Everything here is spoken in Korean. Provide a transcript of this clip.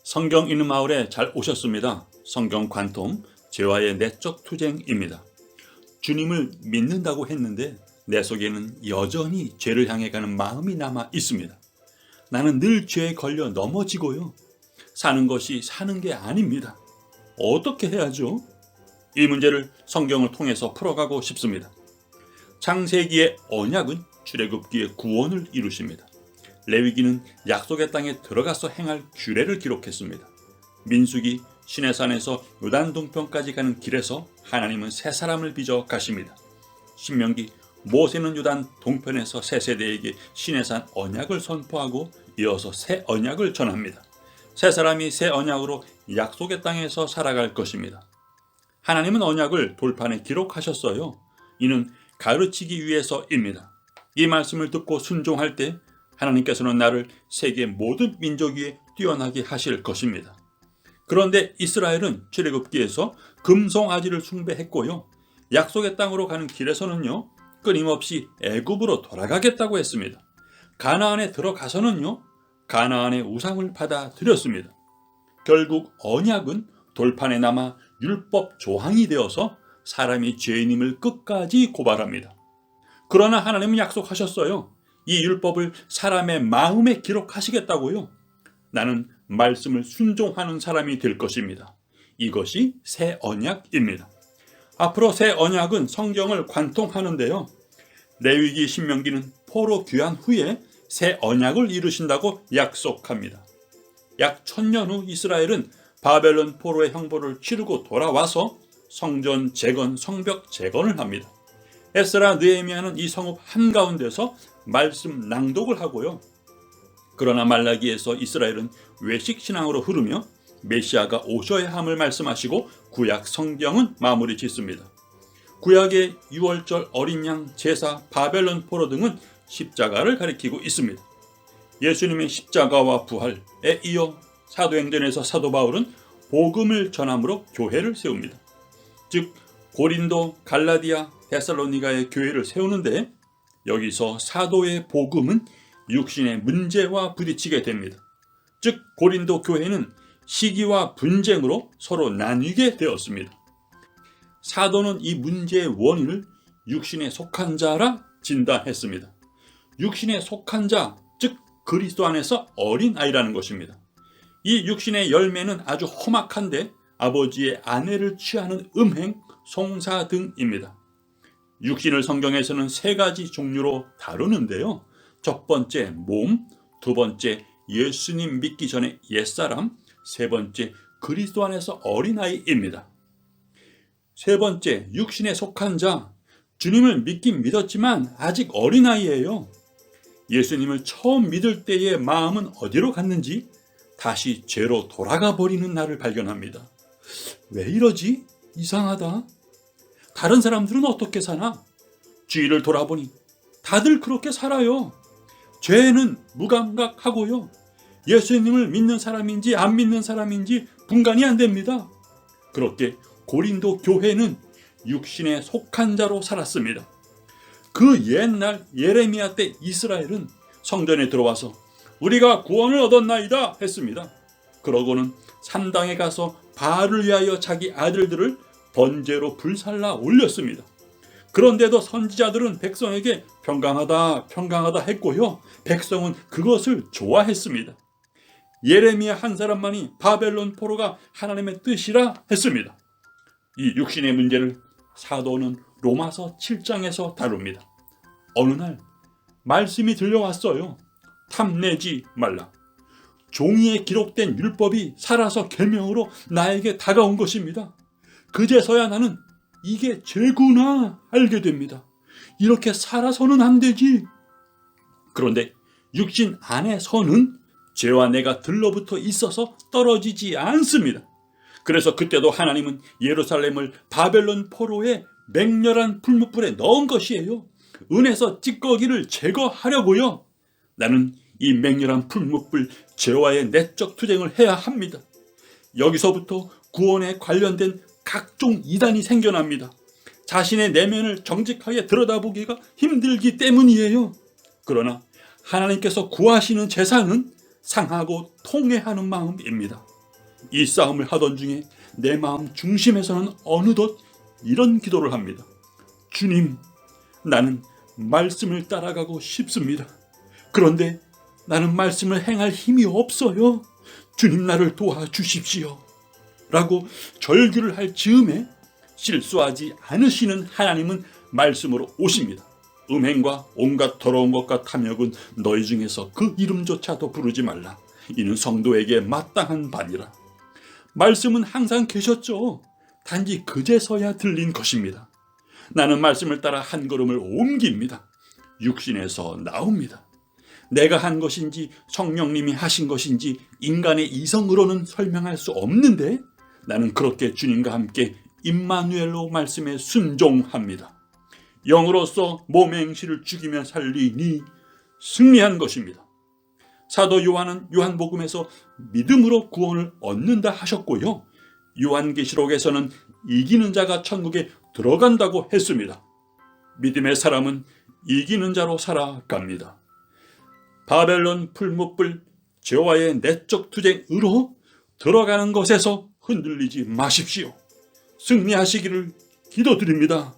성경 있는 마을에 잘 오셨습니다. 성경 관통, 죄와의 내적 투쟁입니다. 주님을 믿는다고 했는데 내 속에는 여전히 죄를 향해 가는 마음이 남아 있습니다. 나는 늘 죄에 걸려 넘어지고요. 사는 것이 사는 게 아닙니다. 어떻게 해야죠? 이 문제를 성경을 통해서 풀어가고 싶습니다. 창세기의 언약은 출애굽기의 구원을 이루십니다. 레위기는 약속의 땅에 들어가서 행할 규례를 기록했습니다. 민수기 시내산에서 요단 동편까지 가는 길에서 하나님은 새 사람을 빚어 가십니다. 신명기 모세는 요단 동편에서 새 세대에게 시내산 언약을 선포하고 이어서 새 언약을 전합니다. 새 사람이 새 언약으로 약속의 땅에서 살아갈 것입니다. 하나님은 언약을 돌판에 기록하셨어요. 이는 가르치기 위해서입니다. 이 말씀을 듣고 순종할 때 하나님께서는 나를 세계 모든 민족 위에 뛰어나게 하실 것입니다. 그런데 이스라엘은 출애굽기에서 금송아지를 숭배했고요. 약속의 땅으로 가는 길에서는요, 끊임없이 애굽으로 돌아가겠다고 했습니다. 가나안에 들어가서는요, 가나안의 우상을 받아들였습니다. 결국 언약은 돌판에 남아 율법 조항이 되어서 사람이 죄인임을 끝까지 고발합니다. 그러나 하나님은 약속하셨어요. 이 율법을 사람의 마음에 기록하시겠다고요. 나는 말씀을 순종하는 사람이 될 것입니다. 이것이 새 언약입니다. 앞으로 새 언약은 성경을 관통하는데요. 레위기 신명기는 포로 귀환 후에 새 언약을 이루신다고 약속합니다. 약 1000년 후 이스라엘은 바벨론 포로의 형벌을 치르고 돌아와서 성전 재건, 성벽 재건을 합니다. 에스라, 느헤미야는 이 성읍 한가운데서 말씀 낭독을 하고요. 그러나 말라기에서 이스라엘은 외식 신앙으로 흐르며 메시아가 오셔야 함을 말씀하시고 구약 성경은 마무리 짓습니다. 구약의 유월절, 어린 양, 제사, 바벨론 포로 등은 십자가를 가리키고 있습니다. 예수님의 십자가와 부활에 이어 사도행전에서 사도 바울은 복음을 전함으로 교회를 세웁니다. 즉 고린도, 갈라디아, 데살로니가의 교회를 세우는데 여기서 사도의 복음은 육신의 문제와 부딪히게 됩니다. 즉 고린도 교회는 시기와 분쟁으로 서로 나뉘게 되었습니다. 사도는 이 문제의 원인을 육신에 속한 자라 진단했습니다. 육신에 속한 자, 즉 그리스도 안에서 어린 아이라는 것입니다. 이 육신의 열매는 아주 험악한데 아버지의 아내를 취하는 음행, 송사 등입니다. 육신을 성경에서는 3가지 종류로 다루는데요. 첫 번째 몸, 두 번째 예수님 믿기 전에 옛사람, 세 번째 그리스도 안에서 어린아이입니다. 세 번째 육신에 속한 자, 주님을 믿긴 믿었지만 아직 어린아이예요. 예수님을 처음 믿을 때의 마음은 어디로 갔는지 다시 죄로 돌아가 버리는 나를 발견합니다. 왜 이러지? 이상하다. 다른 사람들은 어떻게 사나? 주위를 돌아보니 다들 그렇게 살아요. 죄는 무감각하고요. 예수님을 믿는 사람인지 안 믿는 사람인지 분간이 안 됩니다. 그렇게 고린도 교회는 육신에 속한 자로 살았습니다. 그 옛날 예레미야 때 이스라엘은 성전에 들어와서 우리가 구원을 얻었나이다 했습니다. 그러고는 산당에 가서 바알을 위하여 자기 아들들을 번제로 불살라 올렸습니다. 그런데도 선지자들은 백성에게 평강하다 했고요. 백성은 그것을 좋아했습니다. 예레미야 한 사람만이 바벨론 포로가 하나님의 뜻이라 했습니다. 이 육신의 문제를 사도는 로마서 7장에서 다룹니다. 어느 날 말씀이 들려왔어요. 탐내지 말라. 종이에 기록된 율법이 살아서 계명으로 나에게 다가온 것입니다. 그제서야 나는 이게 죄구나 알게 됩니다. 이렇게 살아서는 안 되지. 그런데 육신 안에서는 죄와 내가 들러붙어 있어서 떨어지지 않습니다. 그래서 그때도 하나님은 예루살렘을 바벨론 포로의 맹렬한 풀무불에 넣은 것이에요. 은에서 찌꺼기를 제거하려고요. 나는 이 맹렬한 풀무불 죄와의 내적 투쟁을 해야 합니다. 여기서부터 구원에 관련된 각종 이단이 생겨납니다. 자신의 내면을 정직하게 들여다보기가 힘들기 때문이에요. 그러나 하나님께서 구하시는 제사는 상하고 통회하는 마음입니다. 이 싸움을 하던 중에 내 마음 중심에서는 어느덧 이런 기도를 합니다. 주님, 나는 말씀을 따라가고 싶습니다. 그런데 나는 말씀을 행할 힘이 없어요. 주님, 나를 도와주십시오. 라고 절규를 할 즈음에 실수하지 않으시는 하나님은 말씀으로 오십니다. 음행과 온갖 더러운 것과 탐욕은 너희 중에서 그 이름조차도 부르지 말라. 이는 성도에게 마땅한 바니라. 말씀은 항상 계셨죠. 단지 그제서야 들린 것입니다. 나는 말씀을 따라 한 걸음을 옮깁니다. 육신에서 나옵니다. 내가 한 것인지 성령님이 하신 것인지 인간의 이성으로는 설명할 수 없는데 나는 그렇게 주님과 함께 임마누엘로 말씀에 순종합니다. 영으로서 몸의 행실을 죽이며 살리니 승리한 것입니다. 사도 요한은 요한복음에서 믿음으로 구원을 얻는다 하셨고요. 요한계시록에서는 이기는 자가 천국에 들어간다고 했습니다. 믿음의 사람은 이기는 자로 살아갑니다. 바벨론 풀무불 죄와의 내적 투쟁으로 들어가는 것에서 흔들리지 마십시오. 승리하시기를 기도드립니다.